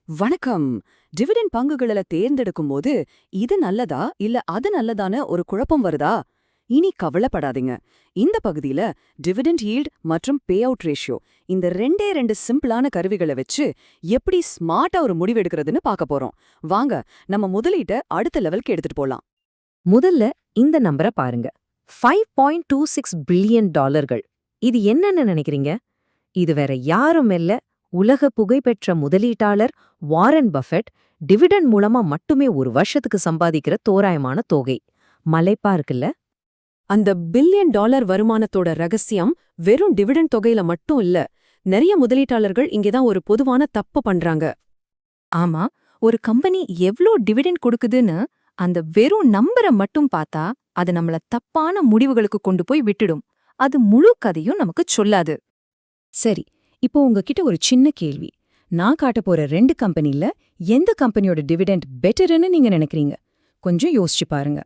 வணக்கம். டிவிடெண்ட் பங்குகள தேர்ந்தெடுக்கும் போது இது நல்லதா இல்ல அது நல்லதான ஒரு குழப்பம் வருதா? இனி கவலைப்படாதீங்க. இந்த பகுதியில டிவிடெண்ட் ஈல்ட் மற்றும் பே அவுட் ரேஷியோ இந்த ரெண்டு சிம்பிளான கருவிகளை வச்சு எப்படி ஸ்மார்ட்டா ஒரு முடிவு எடுக்கிறதுன்னு பார்க்க போறோம். வாங்க நம்ம முதலீட்ட அடுத்த லெவலுக்கு எடுத்துட்டு போலாம். முதல்ல இந்த நம்பரை பாருங்க. $5.26 பில்லியன். இது என்னன்னு நினைக்கிறீங்க? இது வேற யாரும் இல்ல, உலக புகழ்பெற்ற முதலீட்டாளர் வாரன் பஃபெட் டிவிடெண்ட் மூலமா மட்டுமே ஒரு வருஷத்துக்கு சம்பாதிக்கிற தோராயமான தொகை. மலைப்பா இருக்குல்ல? அந்த $1 பில்லியன் வருமானத்தோட ரகசியம் வெறும் டிவிடெண்ட் தொகையில மட்டும் இல்ல. நிறைய முதலீட்டாளர்கள் இங்கதான் ஒரு பொதுவான தப்பு பண்றாங்க. ஆமா, ஒரு கம்பெனி எவ்ளோ டிவிடெண்ட் கொடுக்குதுன்னு அந்த வெறும் நம்பரை மட்டும் பார்த்தா அது நம்மள தப்பான முடிவுகளுக்கு கொண்டு போய் விட்டுடும். அது முழு கதையும் நமக்கு சொல்லாது. சரி, இப்போ உங்ககிட்ட ஒரு சின்ன கேள்வி. நான் காட்ட போற 2 கம்பெனில எந்த கம்பெனியோட டிவிடெண்ட் பெட்டர்னு நீங்க நினைக்கிறீங்க? கொஞ்சம் யோசிச்சு பாருங்க.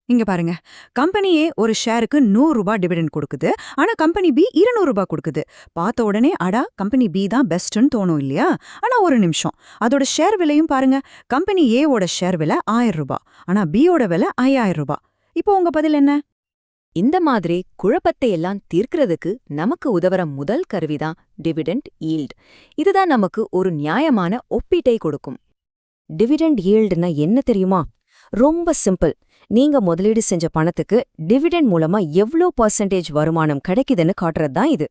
இங்க பாருங்க, கம்பெனி ஏ ஒரு ஷேருக்கு $100 டிவிடெண்ட் கொடுக்குது, ஆனா கம்பெனி பி $200 கொடுக்குது. பார்த்த உடனே அடா கம்பெனி பி தான் பெஸ்ட்னு தோணும் இல்லையா? ஆனா ஒரு நிமிஷம், அதோட ஷேர் விலையும் பாருங்க. கம்பெனி ஏவோட ஷேர் விலை $1000, ஆனா பியோட விலை $5000. இப்போ உங்க பதில் என்ன? இந்த மாதிரி குழப்பத்தை எல்லாம் தீர்க்கிறதுக்கு நமக்கு உதவுற முதல் கருவிதான் டிவிடெண்ட் ஈல்ட். இதுதான் நமக்கு ஒரு நியாயமான ஒப்பீட்டை கொடுக்கும். டிவிடெண்ட் ஈல்டுனா என்ன தெரியுமா? ரொம்ப சிம்பிள். நீங்க முதலீடு செஞ்ச பணத்துக்கு டிவிடெண்ட் மூலமா எவ்ளோ % வருமானம் கிடைக்குதுன்னு காட்டுறது தான் இது.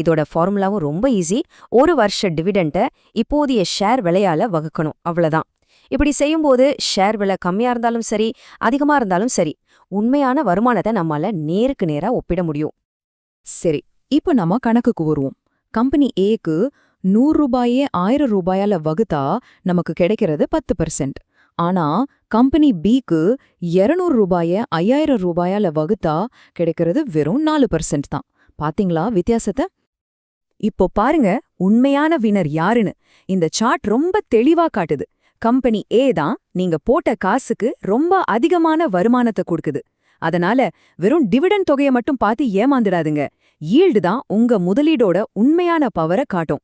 இதோட ஃபார்முலாவும் ரொம்ப ஈஸி. ஒரு வருஷ டிவிடெண்ட இப்போதைய ஷேர் விலையால வகுக்கணும், அவ்வளவுதான். இப்படி செய்யும்போது ஷேர் விலை கம்மியா இருந்தாலும் சரி, அதிகமா இருந்தாலும் சரி, உண்மையான வருமானத்தை நம்மால நேருக்கு நேரா ஒப்பிட முடியும். சரி, இப்போ நம்ம கணக்குக்கு வருவோம். கம்பெனி ஏக்கு $100 $1000 வகுத்தா நமக்கு கிடைக்கிறது 10%. ஆனா கம்பெனி பிக்கு $200 $5000 வகுத்தா கிடைக்கிறது வெறும் 4% தான். பாத்தீங்களா வித்தியாசத்தை? இப்போ பாருங்க உண்மையான வினர் யாருன்னு. இந்த சார்ட் ரொம்ப தெளிவா காட்டுது. கம்பெனி ஏ தான் நீங்க போட்ட காசுக்கு ரொம்ப அதிகமான வருமானத்தை கொடுக்குது. அதனால வெறும் டிவிடெண்ட் தொகையை மட்டும் பார்த்து ஏமாந்துடாதுங்க. ஈல்டு தான் உங்க முதலீடோட உண்மையான பவரை காட்டும்.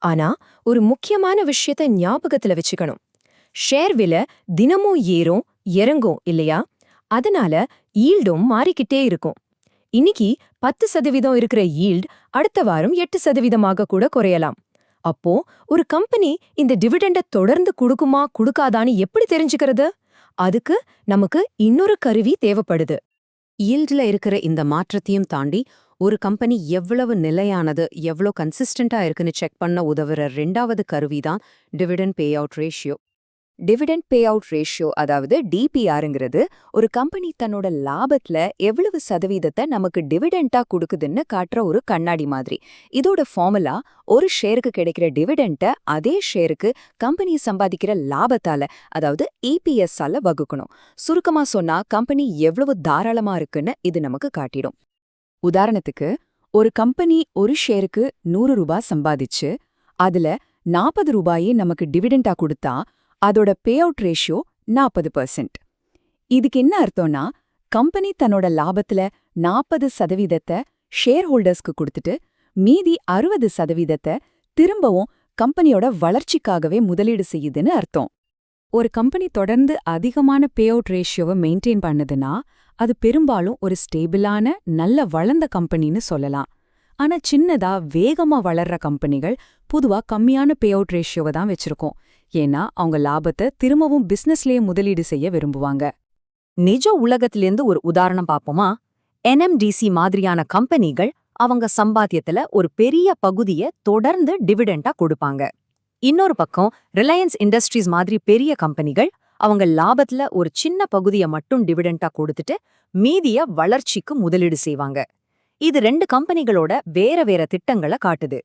ஆனா ஒரு முக்கியமான விஷயத்த ஞாபகத்துல வச்சுக்கணும். ஷேர் விலை தினமும் ஏறும் இறங்கும் இல்லையா? அதனால ஈல்டும் மாறிக்கிட்டே இருக்கும். இன்னைக்கு 10% இருக்கிற ஈல்ட் அடுத்த வாரம் 8% கூட குறையலாம். அப்போ ஒரு கம்பெனி இந்த டிவிடெண்ட தொடர்ந்து கொடுக்குமா கொடுக்காதான்னு எப்படி தெரிஞ்சுக்கிறது? அதுக்கு நமக்கு இன்னொரு கருவி தேவைப்படுது. ஈல்ட்ல இருக்கிற இந்த மாற்றத்தையும் தாண்டி ஒரு கம்பெனி எவ்வளவு நிலையானது, எவ்வளோ கன்சிஸ்டண்டா இருக்குன்னு செக் பண்ண உதவுற 2வது கருவிதான் dividend pay out ratio. Dividend pay out ratio, அதாவது டிபிஆருங்கிறது, ஒரு கம்பெனி தன்னோட லாபத்துல எவ்வளவு சதவீதத்தை நமக்கு டிவிடெண்டா கொடுக்குதுன்னு காட்டுற ஒரு கண்ணாடி மாதிரி. இதோட ஃபார்முலா ஒரு ஷேருக்கு கிடைக்கிற டிவிடெண்ட அதே ஷேருக்கு கம்பெனி சம்பாதிக்கிற லாபத்தால, அதாவது EPS ஆல வகுக்கணும். சுருக்கமா சொன்னா கம்பெனி எவ்வளவு தாராளமா இருக்குன்னு இது நமக்கு காட்டிடும். உதாரணத்துக்கு, ஒரு கம்பெனி ஒரு ஷேருக்கு $100 சம்பாதிச்சு அதுல $40 நமக்கு டிவிடெண்டா கொடுத்தா அதோட பே அவுட் ரேஷியோ 40%. இதுக்கு என்ன அர்த்தம்னா, கம்பெனி தன்னோட லாபத்துல 40% ஷேர் ஹோல்டர்ஸ்க்கு கொடுத்துட்டு மீதி 60% திரும்பவும் கம்பெனியோட வளர்ச்சிக்காகவே முதலீடு செய்யுதுன்னு அர்த்தம். ஒரு கம்பெனி தொடர்ந்து அதிகமான பே அவுட் ரேஷியோவை மெயின்டைன் பண்ணுதுன்னா அது பெரும்பாலும் ஒரு ஸ்டேபிளான நல்ல வளர்ந்த கம்பெனின்னு சொல்லலாம். ஆனா சின்னதா வேகமா வளர்ற கம்பெனிகள் பொதுவா கம்மியான பே அவுட் ரேஷியோவை தான் வச்சிருக்கோம். ஏன்னா அவங்க லாபத்தை திரும்பவும் பிசினஸ்லயே முதலீடு செய்ய விரும்புவாங்க. நிஜ உலகத்திலேருந்து ஒரு உதாரணம் பாப்போமா? NMDC மாதிரியான கம்பெனிகள் அவங்க சம்பாத்தியத்துல ஒரு பெரிய பகுதியை தொடர்ந்து டிவிடெண்டா கொடுப்பாங்க. இன்னொரு பக்கம் ரிலையன்ஸ் இண்டஸ்ட்ரீஸ் மாதிரி பெரிய கம்பெனிகள் அவங்க லாபத்துல ஒரு சின்ன பகுதியை மட்டும் டிவிடெண்டா கொடுத்துட்டு மீதிய வளர்ச்சிக்கு முதலீடு செய்வாங்க. இது 2 கம்பெனிகளோட வேற வேற திட்டங்களை காட்டுது.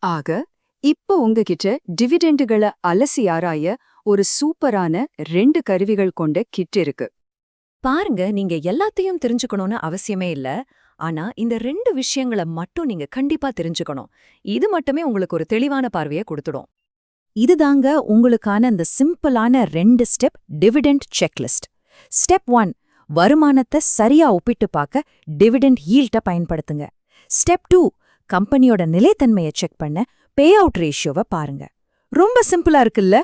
ஆக இப்போ உங்ககிட்ட டிவிடெண்டுகளை அலசி ஆராய ஒரு சூப்பரான 2 கருவிகள் கொண்ட கிட் இருக்கு. பாருங்க, நீங்க எல்லாத்தையும் தெரிஞ்சுக்கணும்னு அவசியமே இல்ல. ஆனா இந்த 2 விஷயங்களை மட்டும் நீங்க கண்டிப்பா தெரிஞ்சுக்கணும். இது மட்டுமே உங்களுக்கு ஒரு தெளிவான பார்வையை கொடுத்துடும். இதுதாங்க உங்களுக்கான இந்த சிம்பிளான 2 ஸ்டெப் டிவிடெண்ட் செக்லிஸ்ட். ஸ்டெப் 1, வருமானத்தை சரியா ஒப்பிட்டு பார்க்க டிவிடெண்ட் ஈல்ட பயன்படுத்துங்க. ஸ்டெப் 2, கம்பெனியோட நிலைத்தன்மையை செக் பண்ண பே அவுட் ரேஷியோவை பாருங்க. ரொம்ப சிம்பிளா இருக்குல்ல?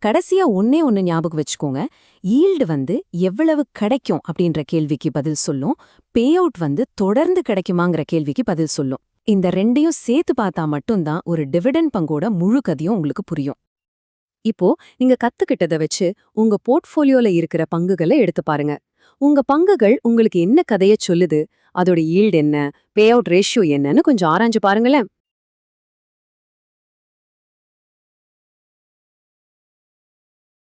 கடைசியா ஒண்ணு ஞாபகம் வச்சுக்கோங்க. ஈல்டு எவ்வளவு கிடைக்கும் அப்படின்ற கேள்விக்கு பதில் சொல்லும். பே அவுட் தொடர்ந்து கிடைக்குமாங்கிற கேள்விக்கு பதில் சொல்லும். இந்த ரெண்டையும் சேர்த்து பார்த்தா மட்டும்தான் ஒரு டிவிடெண்ட் பங்கோட முழு கதையும் உங்களுக்கு புரியும். இப்போ நீங்க கத்துக்கிட்டத வச்சு உங்க போர்ட்ஃபோலியோல இருக்கிற பங்குகளை எடுத்து பாருங்க. உங்க பங்குகள் உங்களுக்கு என்ன கதைய சொல்லுது, அதோட ஈல்டு என்ன, பே அவுட் ரேஷியோ என்னன்னு கொஞ்சம் ஆராய்ஞ்சு பாருங்களேன்.